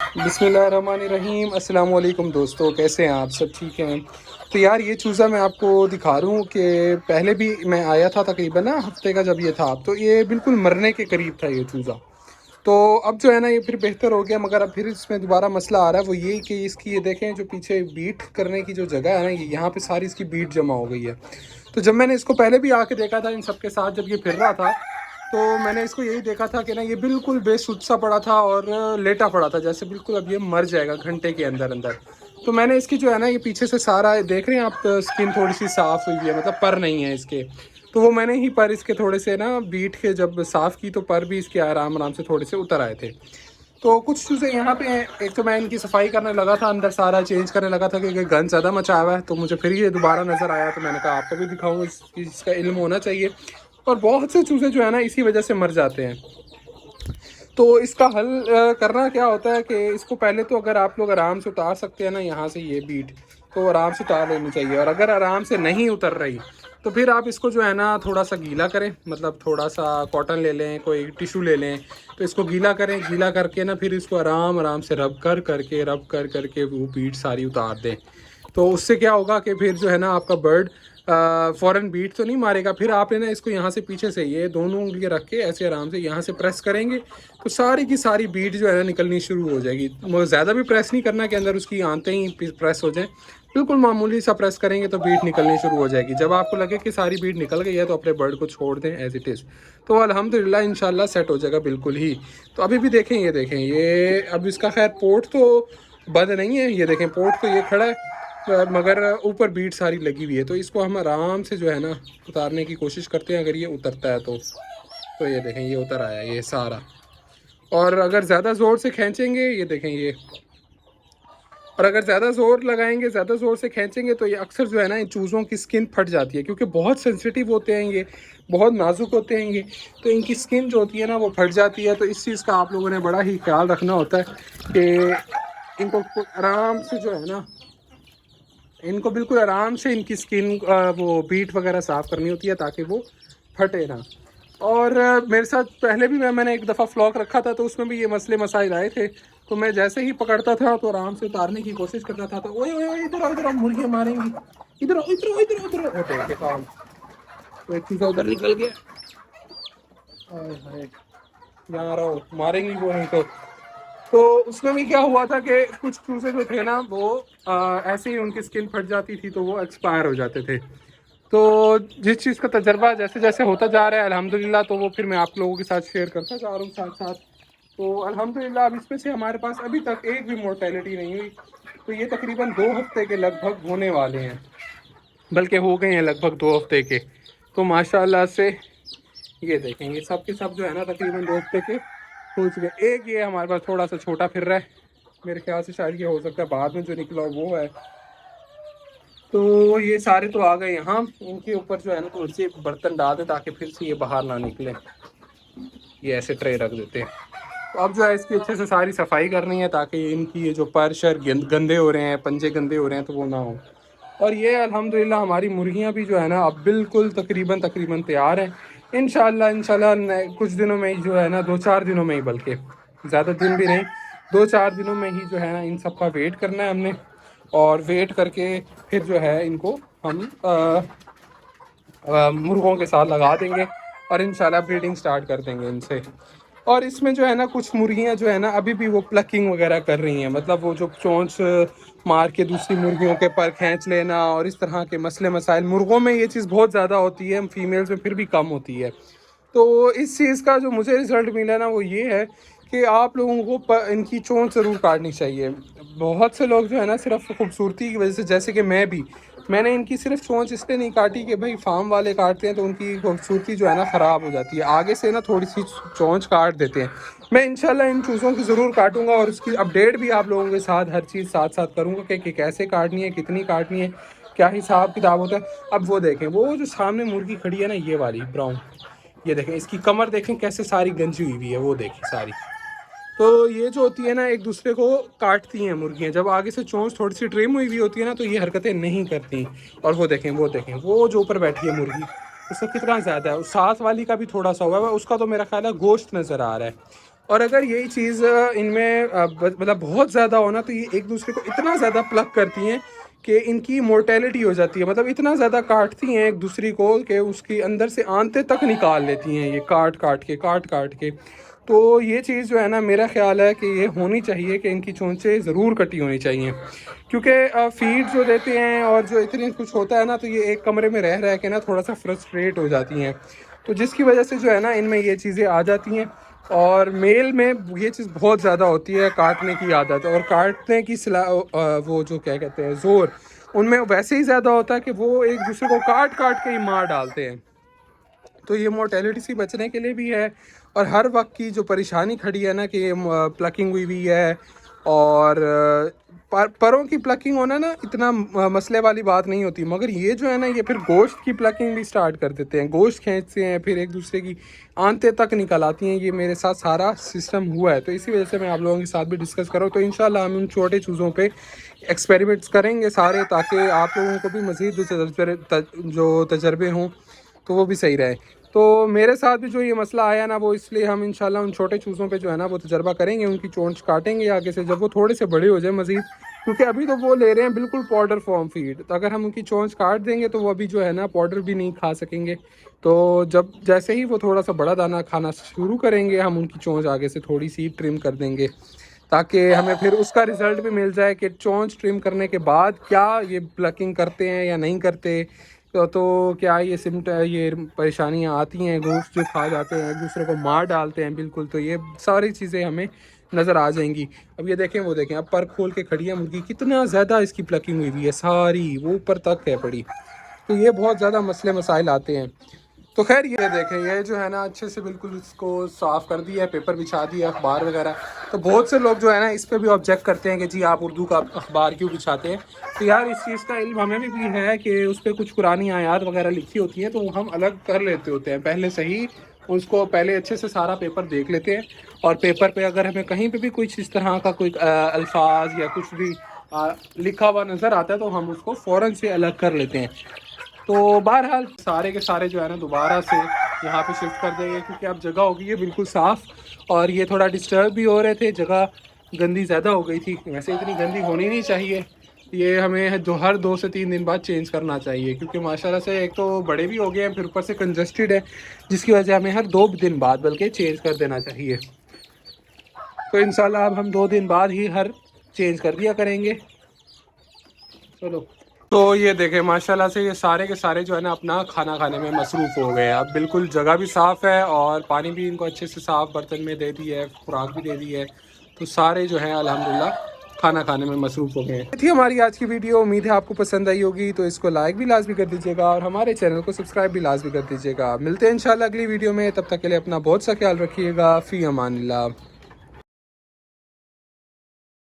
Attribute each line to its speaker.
Speaker 1: बिस्मिल्लाहिर्रहमानिर्रहीम। अस्सलाम वालेकुम दोस्तों, कैसे हैं आप? सब ठीक हैं? तो यार ये चूज़ा मैं आपको दिखा रहा हूँ कि पहले भी मैं आया था तकरीबन ना हफ्ते का जब ये था, तो ये बिल्कुल मरने के करीब था ये चूज़ा। तो अब जो है ना ये फिर बेहतर हो गया, मगर अब फिर इसमें दोबारा मसला आ रहा है। वो ये कि इसकी ये देखें जो पीछे बीट करने की जो जगह है ना, ये यहाँ पे सारी इसकी बीट जमा हो गई है। तो जब मैंने इसको पहले भी आके देखा था इन सब के साथ, जब ये फिर रहा था, तो मैंने इसको यही देखा था कि ना ये बिल्कुल बेसुध सा पड़ा था और लेटा पड़ा था, जैसे बिल्कुल अब ये मर जाएगा घंटे के अंदर अंदर। तो मैंने इसकी जो है ना ये पीछे से सारा देख रहे हैं आप, स्किन थोड़ी सी साफ़ हुई है, मतलब पर नहीं है इसके। तो वो मैंने ही पर इसके थोड़े से ना बीट के जब साफ़ की तो पर भी इसके आराम आराम से थोड़े से उतर आए थे। तो कुछ चीज़ें यहाँ पे हैं। एक तो मैं इनकी सफाई करने लगा था, अंदर सारा चेंज करने लगा था क्योंकि गंद ज़्यादा मचा हुआ है, तो मुझे फिर ये दोबारा नज़र आया, तो मैंने कहा आपको भी दिखाऊँ, इसका इल्म होना चाहिए। और बहुत से चूज़े जो है ना इसी वजह से मर जाते हैं। तो इसका हल करना क्या होता है कि इसको पहले तो अगर आप लोग आराम से उतार सकते हैं ना यहाँ से ये बीट, तो आराम से उतार लेनी चाहिए। और अगर आराम से नहीं उतर रही तो फिर आप इसको जो है ना थोड़ा सा गीला करें, मतलब थोड़ा सा कॉटन ले लें, कोई टिशू ले लें, तो इसको गीला करें। गीला करके ना फिर इसको आराम आराम से रब कर करके वो बीट सारी उतार दें। तो उससे क्या होगा कि फिर जो है ना आपका बर्ड फ़ौरन बीट तो नहीं मारेगा। फिर आपने ना इसको यहाँ से पीछे से ये दोनों उंगलियाँ रख के ऐसे आराम से यहाँ से प्रेस करेंगे, तो सारी की सारी बीट जो है ना निकलनी शुरू हो जाएगी। ज़्यादा भी प्रेस नहीं करना कि अंदर उसकी आंतें ही प्रेस हो जाएं, बिल्कुल मामूली सा प्रेस करेंगे तो बीट निकलनी शुरू हो जाएगी। जब आपको लगे कि सारी बीट निकल गई है तो अपने बर्ड को छोड़ दें एज इट इज़, तो अल्हम्दुलिल्लाह इंशाल्लाह सेट हो जाएगा बिल्कुल ही। तो अभी भी देखें, ये देखें, ये अब इसका खैर पोर्ट तो बंद नहीं है, ये देखें पोर्ट तो ये खड़ा है, मगर ऊपर बीट सारी लगी हुई है। तो इसको हम आराम से जो है ना उतारने की कोशिश करते हैं। अगर ये उतरता है तो ये देखें ये उतर आया ये सारा। और अगर ज़्यादा ज़ोर से खींचेंगे, ये देखें ये, और अगर ज़्यादा ज़ोर लगाएंगे, ज़्यादा ज़ोर से खींचेंगे तो ये अक्सर जो है ना इन चूज़ों की स्किन फट जाती है, क्योंकि बहुत सेंसिटिव होते हैं ये, बहुत नाजुक होते हैं ये। तो इनकी स्किन जो होती है ना वो फट जाती है। तो इस चीज़ का आप लोगों ने बड़ा ही ख्याल रखना होता है कि इनको आराम से जो है ना, इनको बिल्कुल आराम से इनकी स्किन वो बीट वगैरह साफ़ करनी होती है ताकि वो फटे ना। और मेरे साथ पहले भी मैंने एक दफ़ा फ्लॉक रखा था, तो उसमें भी ये मसले मसाइल आए थे। तो मैं जैसे ही पकड़ता था तो आराम से उतारने की कोशिश करता था, तो ओए ओए इधर आओ, इधर आओ, मुर्गियाँ मारेंगी, इधर आओ, इधर आओ, इधर आओ, इधर आओ, होते हैं काम। तो एक चूज़ा उधर निकल गया, यहाँ रहो, मारेंगी वो नहीं तो उसमें भी क्या हुआ था कि कुछ चूज़े जो थे ना वो ऐसे ही उनकी स्किन फट जाती थी तो वो एक्सपायर हो जाते थे। तो जिस चीज़ का तजर्बा जैसे जैसे होता जा रहा है अल्हम्दुलिल्लाह, तो वो फिर मैं आप लोगों के साथ शेयर करता जा रहा हूँ साथ साथ। तो अल्हम्दुलिल्लाह अब इसमें से हमारे पास अभी तक एक भी मोर्टेलिटी नहीं हुई। तो ये तकरीबन 2 हफ्ते के लगभग होने वाले हैं, बल्कि हो गए हैं लगभग 2 हफ्ते के। तो माशाल्लाह से ये देखेंगे सब के सब जो है ना तकरीबन 2 हफ्ते के हो चुके। एक ये हमारे पास थोड़ा सा छोटा फिर रहा है, मेरे ख्याल से शायद ये हो सकता है बाद में जो निकला वो है। तो ये सारे तो आ गए यहाँ, इनके ऊपर जो है ना थोड़ी सी बर्तन डाल दें ताकि फिर से ये बाहर ना निकले। ये ऐसे ट्रे रख देते हैं। तो अब जो है इसकी अच्छे से सारी सफाई करनी है ताकि इनकी ये जो पर शर गंदे हो रहे हैं, पंजे गंदे हो रहे हैं, तो वो ना हो। और ये अल्हम्दुलिल्लाह हमारी मुर्गियाँ भी जो है ना अब बिल्कुल तकरीबन तकरीबन तैयार हैं। इंशाल्लाह इंशाल्लाह कुछ दिनों में ही जो है ना, 2-4 दिनों में ही, बल्कि ज़्यादा दिन भी नहीं, 2-4 दिनों में ही जो है ना इन सब का वेट करना है हमने। और वेट करके फिर जो है इनको हम मुर्गों के साथ लगा देंगे और इंशाल्लाह ब्रीडिंग स्टार्ट कर देंगे इनसे। और इसमें जो है ना कुछ मुर्गियां जो है ना अभी भी वो प्लकिंग वगैरह कर रही हैं, मतलब वो जो चोंच मार के दूसरी मुर्गियों के पर खींच लेना और इस तरह के मसले मसाइल, मुर्गों में ये चीज़ बहुत ज़्यादा होती है, फीमेल्स में फिर भी कम होती है। तो इस चीज़ का जो मुझे रिज़ल्ट मिला ना वो ये है कि आप लोगों को इनकी चोंच ज़रूर काटनी चाहिए। बहुत से लोग जो है ना सिर्फ खूबसूरती की वजह से, जैसे कि मैंने इनकी सिर्फ चोंच इसलिए नहीं काटी कि भाई फार्म वाले काटते हैं तो उनकी खूबसूरती जो है ना ख़राब हो जाती है, आगे से ना थोड़ी सी चोंच काट देते हैं। मैं इंशाल्लाह इन चूज़ों की ज़रूर काटूंगा और उसकी अपडेट भी आप लोगों के साथ हर चीज़ साथ साथ करूँगा कि कैसे काटनी है, कितनी काटनी है, क्या हिसाब किताब होता है। अब वो देखें, वो जो सामने मुर्गी खड़ी है ना ये वाली ब्राउन, ये देखें इसकी कमर देखें कैसे सारी गंजी हुई हुई है, वो देखें सारी। तो ये जो होती है ना एक दूसरे को काटती हैं मुर्गियाँ, जब आगे से चोंच थोड़ी सी ट्रिम हुई हुई होती है ना तो ये हरकतें नहीं करती। और वो देखें वो जो ऊपर बैठी है मुर्गी, उसका कितना ज़्यादा है, उस साथ वाली का भी थोड़ा सा हुआ है, उसका तो मेरा ख्याल है गोश्त नज़र आ रहा है। और अगर यही चीज़ इनमें मतलब बहुत ज़्यादा हो ना, तो ये एक दूसरे को इतना ज़्यादा प्लग करती हैं कि इनकी मोर्टेलिटी हो जाती है। मतलब इतना ज़्यादा काटती हैं एक दूसरी को कि उसकी अंदर से आंतें तक निकाल लेती हैं, ये काट काट के। तो ये चीज़ जो है ना, मेरा ख्याल है कि ये होनी चाहिए कि इनकी चोंचें ज़रूर कटी होनी चाहिए, क्योंकि फीड जो देते हैं और जो इतनी कुछ होता है ना, तो ये एक कमरे में रह के ना थोड़ा सा फ्रस्ट्रेट हो जाती हैं, तो जिसकी वजह से जो है ना इनमें ये चीज़ें आ जाती हैं। और मेल में ये चीज़ बहुत ज़्यादा होती है, काटने की आदत, और काटने की वो जो क्या कहते हैं ज़ोर, उनमें वैसे ही ज़्यादा होता है कि वो एक दूसरे को काट काट के ही मार डालते हैं। तो ये मोर्टेलिटी से बचने के लिए भी है, और हर वक्त की जो परेशानी खड़ी है ना कि ये प्लकिंग हुई है, और परों की प्लकिंग होना ना इतना मसले वाली बात नहीं होती, मगर ये जो है ना ये फिर गोश्त की प्लकिंग भी स्टार्ट कर देते हैं, गोश्त खींचते हैं, फिर एक दूसरे की आंतें तक निकल आती हैं। ये मेरे साथ सारा सिस्टम हुआ है, तो इसी वजह से मैं आप लोगों के साथ भी डिस्कस करूँ। तो इंशाल्लाह हम उन छोटे चीज़ों पे एक्सपेरिमेंट्स करेंगे सारे, ताकि आप लोगों को भी मज़ीद जो तजर्बे हों तो वो भी सही रहे। तो मेरे साथ भी जो ये मसला आया ना, वो इसलिए हम इंशाल्लाह उन छोटे चूज़ों पे जो है ना वो तजर्बा करेंगे, उनकी चोंच काटेंगे आगे से जब वो थोड़े से बड़े हो जाए मज़ीद, क्योंकि अभी तो वो ले रहे हैं बिल्कुल पाउडर फॉर्म फीड। तो अगर हम उनकी चोंच काट देंगे तो वो अभी जो है ना पाउडर भी नहीं खा सकेंगे। तो जब जैसे ही वो थोड़ा सा बड़ा दाना खाना शुरू करेंगे, हम उनकी चोंच आगे से थोड़ी सी ट्रिम कर देंगे, ताकि हमें फिर उसका रिज़ल्ट भी मिल जाए कि चोंच ट्रिम करने के बाद क्या ये प्लकिंग करते हैं या नहीं करते। तो क्या ये परेशानियाँ आती हैं, गोश्त जो खा जाते हैं, एक दूसरे को मार डालते हैं बिल्कुल। तो ये सारी चीज़ें हमें नज़र आ जाएंगी। अब ये देखें, वो देखें, अब पर खोल के खड़ी है मुर्गी, कितना ज़्यादा इसकी प्लकिंग हुई है, सारी वो ऊपर तक है पड़ी। तो ये बहुत ज़्यादा मसले मसाइल आते हैं। तो खैर ये देखें, ये जो है ना अच्छे से बिल्कुल इसको साफ़ कर दिया है, पेपर बिछा दिया, अखबार वगैरह। तो बहुत से लोग जो है ना इस पर भी ऑब्जेक्ट करते हैं कि जी आप उर्दू का अखबार क्यों बिछाते हैं। तो यार इस चीज़ का इल्म हमें भी है कि उस पर कुछ कुरानी आयात वगैरह लिखी होती हैं, तो हम अलग कर लेते होते हैं पहले से ही, उसको पहले अच्छे से सारा पेपर देख लेते हैं। और पेपर पे अगर हमें कहीं पे भी कुछ इस तरह का कोई अल्फाज या कुछ भी लिखा हुआ नज़र आता है, तो हम उसको फ़ौरन से अलग कर लेते हैं। तो बहरहाल सारे के सारे जो है ना दोबारा से यहाँ पे शिफ्ट कर देंगे, क्योंकि अब जगह हो गई है बिल्कुल साफ़, और ये थोड़ा डिस्टर्ब भी हो रहे थे, जगह गंदी ज़्यादा हो गई थी। वैसे इतनी गंदी होनी नहीं चाहिए, ये हमें जो हर 2 से 3 दिन बाद चेंज करना चाहिए, क्योंकि माशाल्लाह से एक तो बड़े भी हो गए हैं, फिर ऊपर से कंजस्टेड है, जिसकी वजह हमें हर 2 दिन बाद बल्कि चेंज कर देना चाहिए। तो इंशाल्लाह अब हम 2 दिन बाद ही हर चेंज कर दिया करेंगे। चलो, तो ये देखें माशाल्लाह से ये सारे के सारे जो है ना अपना खाना खाने में मसरूफ़ हो गए हैं। अब बिल्कुल जगह भी साफ़ है, और पानी भी इनको अच्छे से साफ़ बर्तन में दे दी है, खुराक भी दे दी है। तो सारे जो हैं अल्हम्दुलिल्लाह खाना खाने में मसरूफ़ हो गए हैं। ये थी हमारी आज की वीडियो, उम्मीद है आपको पसंद आई होगी। तो इसको लाइक भी लाजमी कर दीजिएगा, और हमारे चैनल को सब्सक्राइब भी लाजमी कर दीजिएगा। मिलते हैं इंशाल्लाह अगली वीडियो में, तब तक के लिए अपना बहुत सा ख्याल रखिएगा। फ़ी अमानिल्लाह।